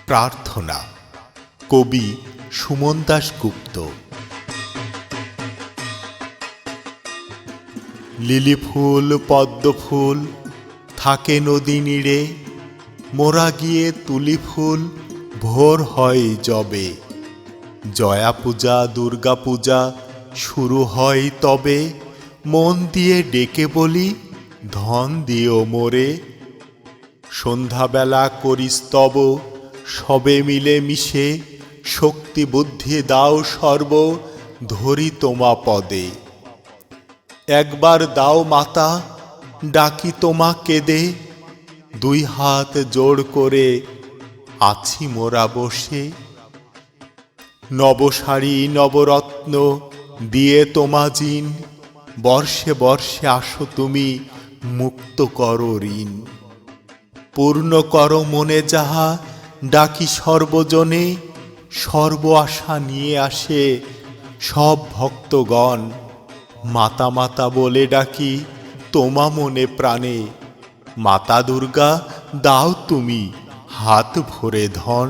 প্রার্থনা, কবি সুমন দাশগুপ্ত। লিলি ফুল পদ্ম ফুল থাকে নদী নীড়ে, মোরা গিয়ে তুলি ফুল ভোর হয় যবে। জয়া পূজা দুর্গা পূজা শুরু হয় তবে, মন দিয়ে ডেকে বলি ধন দিও মোরে। সন্ধ্যাবেলা করি স্তব সবে মিলে মিশে, শক্তি বুদ্ধি দাও সর্ব ধরি তোমা পদে। একবার দাও মাতা ডাকি তোমা কেঁদে, দুই হাত জোড় করে আছি মোরা বসে। নবশাড়ি নবরত্ন দিয়ে তোমা জিন, বর্ষে বর্ষে আসো তুমি মুক্ত করো ঋণ। পূর্ণ করো মনে যাহা ডাকি সর্বজনে, সর্ব আশা নিয়ে আসে সব ভক্তগণ। মাতা মাতা বলে ডাকি তোমা মনে প্রাণে, মাতা দুর্গা দাও তুমি হাত ভরে ধন।